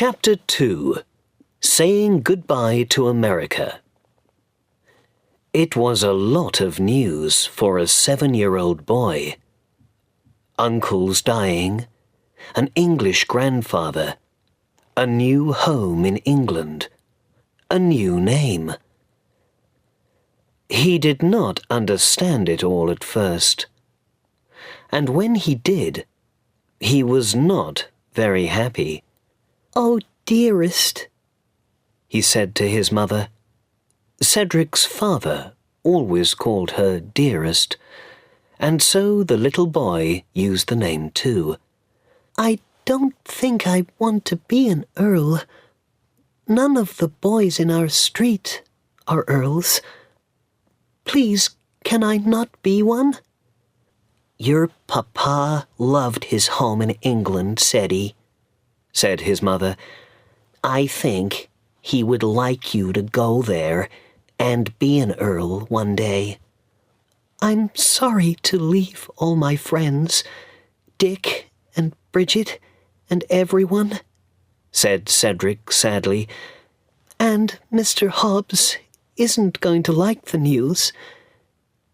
Chapter 2. Saying Goodbye to America. It was a lot of news for a 7-year-old boy. Uncles dying, an English grandfather, a new home in England, a new name. He did not understand it all at first, and when he did, he was not very happy. "Oh, dearest," he said to his mother. Cedric's father always called her dearest, and so the little boy used the name too. "I don't think I want to be an earl. None of the boys in our street are earls. Please, can I not be one?" "Your papa loved his home in England, Ceddie," said his mother. "I think he would like you to go there and be an earl one day." "I'm sorry to leave all my friends, Dick and Bridget and everyone," said Cedric sadly. "And Mr. Hobbs isn't going to like the news.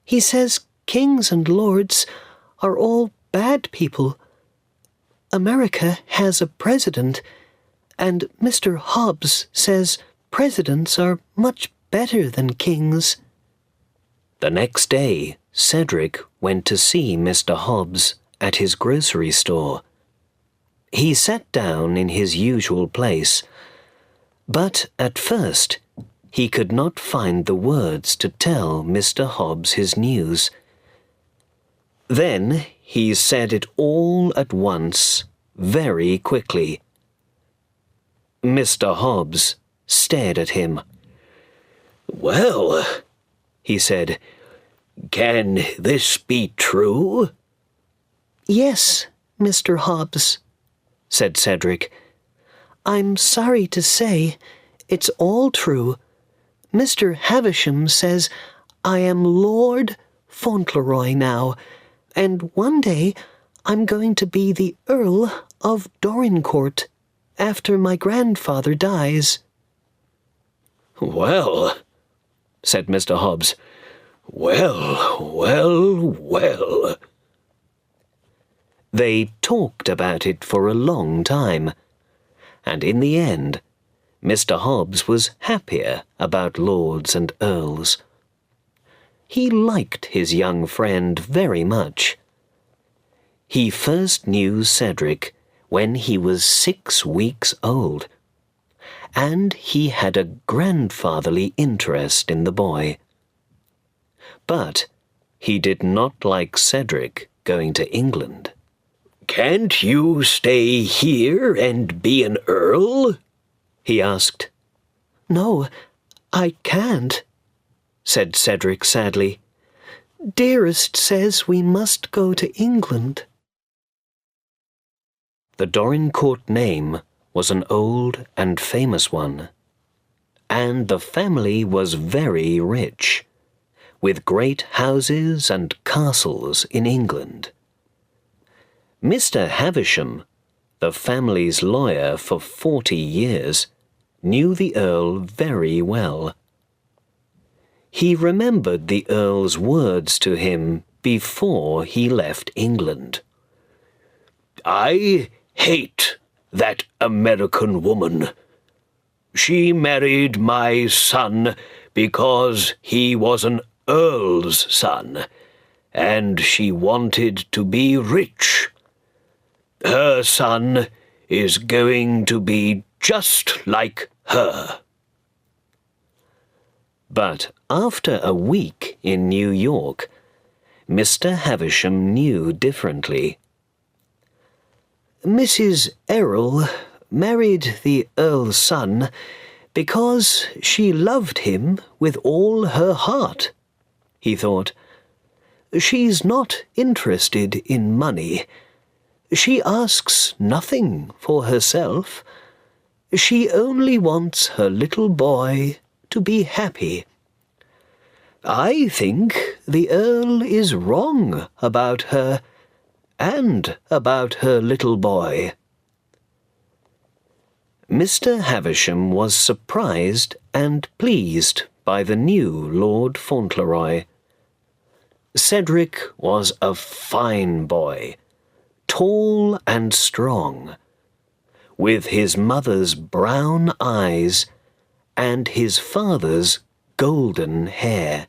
He says kings and lords are all bad people. America has a president, and Mr. Hobbs says presidents are much better than kings." The next day, Cedric went to see Mr. Hobbs at his grocery store. He sat down in his usual place, but at first he could not find the words to tell Mr. Hobbs his news. Then he said it all at once, very quickly. Mr. Hobbs stared at him. "Well," he said, "can this be true?" "Yes, Mr. Hobbs," said Cedric. "I'm sorry to say it's all true. Mr. Havisham says I am Lord Fauntleroy now, and one day I'm going to be the Earl of Dorincourt after my grandfather dies." "Well," said Mr. Hobbs, "well, well, well." They talked about it for a long time, and in the end, Mr. Hobbs was happier about lords and earls. He liked his young friend very much. He first knew Cedric when he was 6 weeks old, and he had a grandfatherly interest in the boy. But he did not like Cedric going to England. "Can't you stay here and be an earl?" he asked. "No, I can't," said Cedric sadly. "Dearest says we must go to England." The Dorincourt name was an old and famous one, and the family was very rich, with great houses and castles in England. Mr. Havisham, the family's lawyer for 40 years, knew the Earl very well. He remembered the Earl's words to him before he left England. "I hate that American woman. She married my son because he was an earl's son, and she wanted to be rich. Her son is going to be just like her." But after a week in New York, Mr. Havisham knew differently. "Mrs. Errol married the Earl's son because she loved him with all her heart," he thought. "She's not interested in money. She asks nothing for herself. She only wants her little boy to be happy. I think the Earl is wrong about her and about her little boy." Mr. Havisham was surprised and pleased by the new Lord Fauntleroy. Cedric was a fine boy, tall and strong, with his mother's brown eyes and his father's golden hair.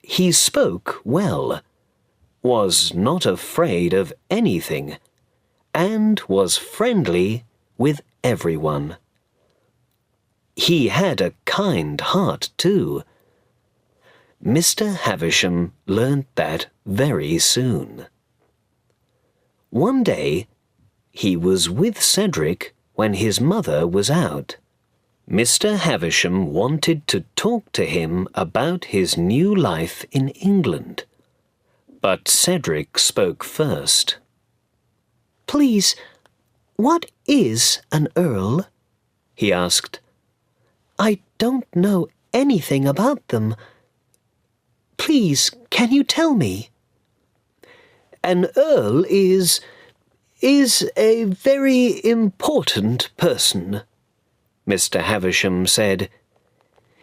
He spoke well, was not afraid of anything, and was friendly with everyone. He had a kind heart, too. Mr. Havisham learnt that very soon. One day, he was with Cedric when his mother was out. Mr. Havisham wanted to talk to him about his new life in England. But Cedric spoke first. "Please, what is an earl?" he asked. "I don't know anything about them. Please, can you tell me?" "An earl is a very important person," Mr. Havisham said.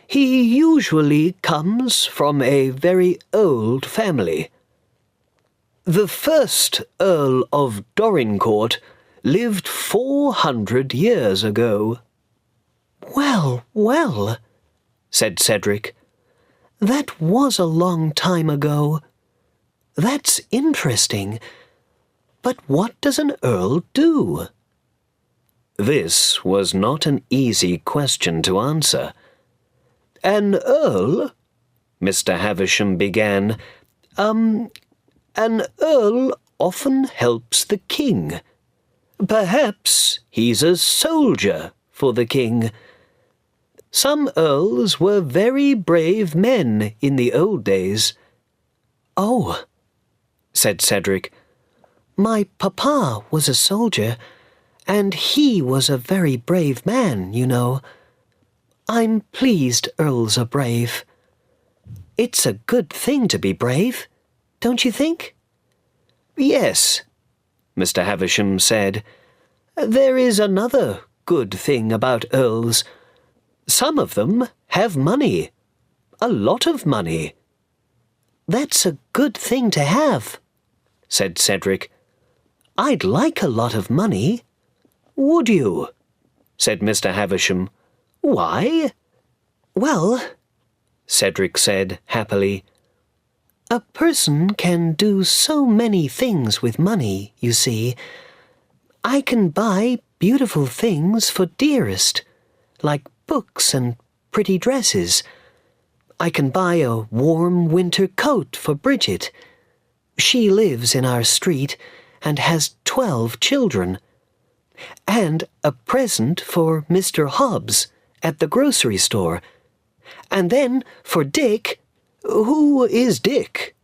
"He usually comes from a very old family. The first Earl of Dorincourt lived 400 years ago." "Well, well," said Cedric. "That was a long time ago. That's interesting. But what does an earl do?" This was not an easy question to answer. "An earl," Mr. Havisham began, "an earl often helps the king. Perhaps he's a soldier for the king. Some earls were very brave men in the old days." "Oh," said Cedric. "My papa was a soldier, and he was a very brave man, you know. I'm pleased earls are brave. It's a good thing to be brave, don't you think?" "Yes," Mr. Havisham said. "There is another good thing about earls. Some of them have money. A lot of money." "That's a good thing to have," said Cedric. "I'd like a lot of money." "Would you?" said Mr. Havisham. "Why?" "Well," Cedric said happily, "a person can do so many things with money, you see. I can buy beautiful things for Dearest, like books and pretty dresses. I can buy a warm winter coat for Bridget. She lives in our street and has 12 children. And a present for Mr. Hobbs at the grocery store. And then for Dick—" "Who is Dick?"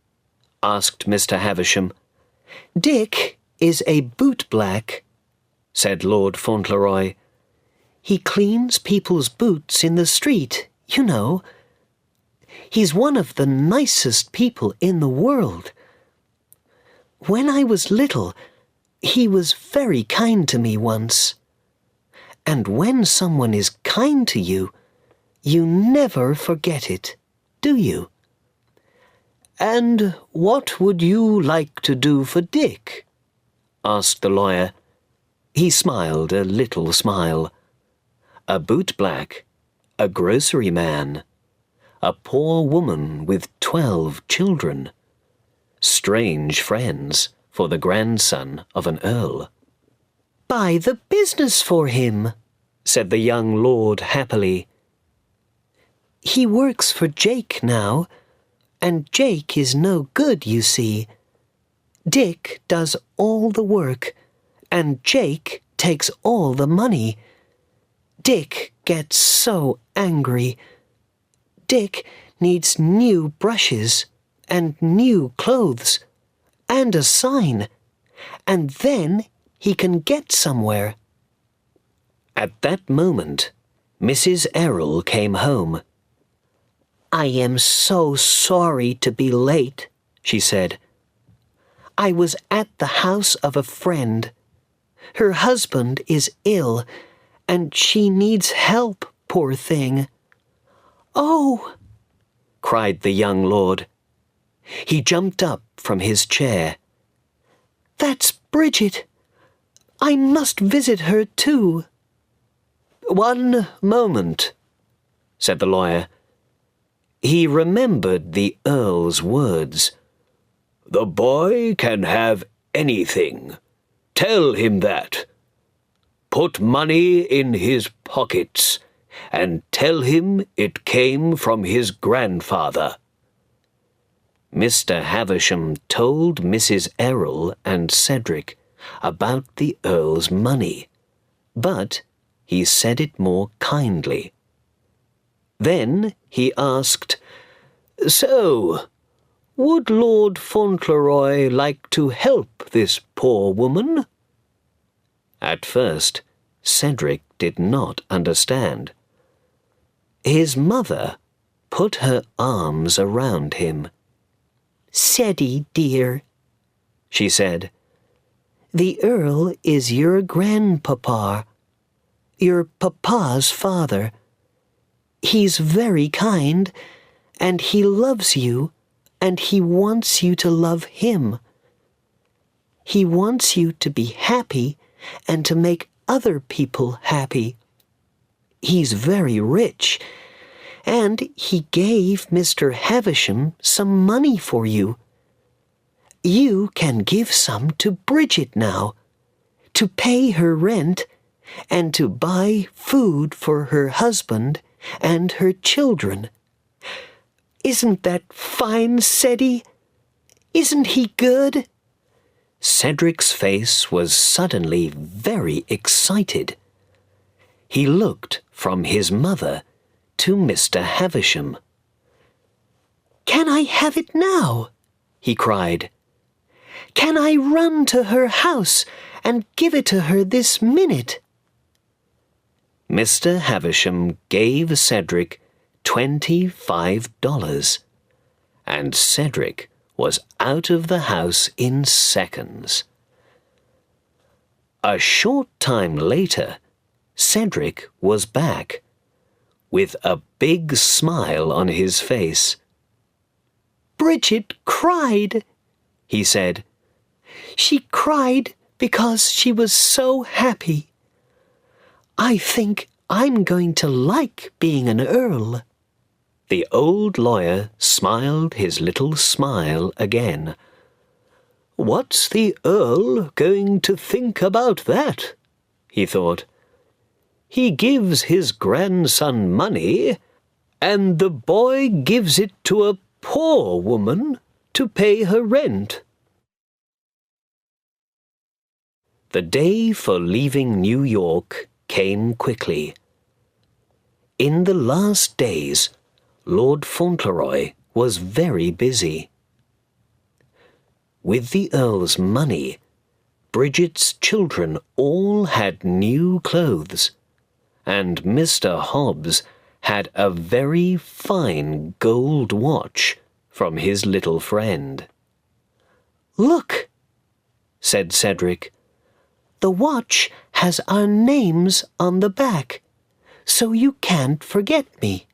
asked Mr. Havisham. "Dick is a bootblack," said Lord Fauntleroy. "He cleans people's boots in the street, you know. He's one of the nicest people in the world. When I was little, he was very kind to me once. And when someone is kind to you, you never forget it, do you?" "And what would you like to do for Dick?" asked the lawyer. He smiled a little smile. A bootblack, a grocery man, a poor woman with 12 children. Strange friends for the grandson of an earl. "Buy the business for him," said the young lord happily. "He works for Jake now, and Jake is no good, you see. Dick does all the work, and Jake takes all the money. Dick gets so angry. Dick needs new brushes and new clothes and a sign, and then he can get somewhere." At that moment, Mrs. Errol came home. "I am so sorry to be late," she said. "I was at the house of a friend. Her husband is ill, and she needs help, poor thing." "Oh!" cried the young lord. He jumped up from his chair. "That's Bridget. I must visit her too." "One moment," said the lawyer. He remembered the Earl's words. "The boy can have anything. Tell him that. Put money in his pockets, and tell him it came from his grandfather." Mr. Havisham told Mrs. Errol and Cedric about the Earl's money, but he said it more kindly. Then he asked, "So, would Lord Fauntleroy like to help this poor woman?" At first, Cedric did not understand. His mother put her arms around him. "Ceddie, dear," she said, "the Earl is your grandpapa, your papa's father. He's very kind, and he loves you, and he wants you to love him. He wants you to be happy and to make other people happy. He's very rich, and he gave Mr. Havisham some money for you. You can give some to Bridget now, to pay her rent, and to buy food for her husband and her children. Isn't that fine, Ceddie? Isn't he good?" Cedric's face was suddenly very excited. He looked from his mother to Mr. Havisham. "Can I have it now?" he cried. "Can I run to her house and give it to her this minute?" Mr. Havisham gave Cedric $25, and Cedric was out of the house in seconds. A short time later, Cedric was back, with a big smile on his face. "Bridget cried," he said. "She cried because she was so happy. I think I'm going to like being an earl." The old lawyer smiled his little smile again. "What's the Earl going to think about that?" he thought. "He gives his grandson money, and the boy gives it to a poor woman to pay her rent." The day for leaving New York came quickly. In the last days, Lord Fauntleroy was very busy. With the Earl's money, Bridget's children all had new clothes, and Mr. Hobbs had a very fine gold watch from his little friend. "Look," said Cedric. "The watch has our names on the back, so you can't forget me."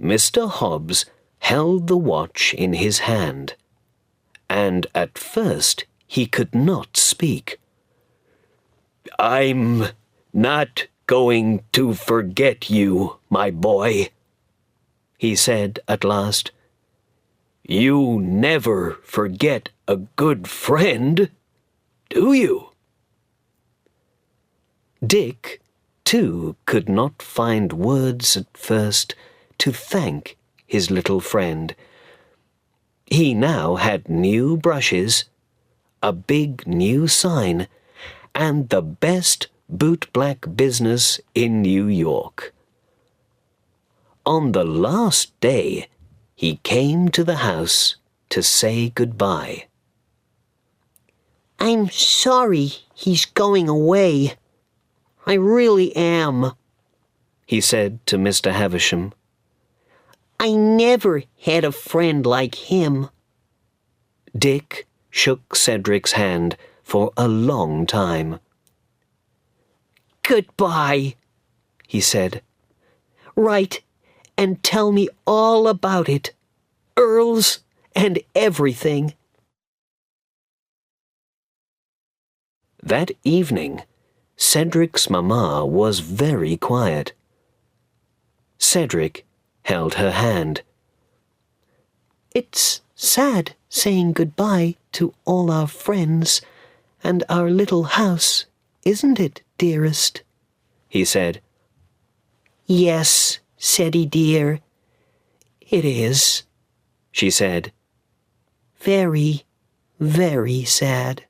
Mr. Hobbs held the watch in his hand, and at first he could not speak. "I'm not going to forget you, my boy," he said at last. "You never forget a good friend, do you?" Dick, too, could not find words at first to thank his little friend. He now had new brushes, a big new sign, and the best bootblack business in New York. On the last day, he came to the house to say goodbye. "I'm sorry he's going away. I really am," he said to Mr. Havisham. "I never had a friend like him." Dick shook Cedric's hand for a long time. "Goodbye," he said. "Write and tell me all about it, earls and everything." That evening, Cedric's mamma was very quiet. Cedric held her hand. "It's sad saying goodbye to all our friends and our little house, isn't it, dearest?" he said. "Yes, Ceddie dear, it is," she said. "Very, very sad."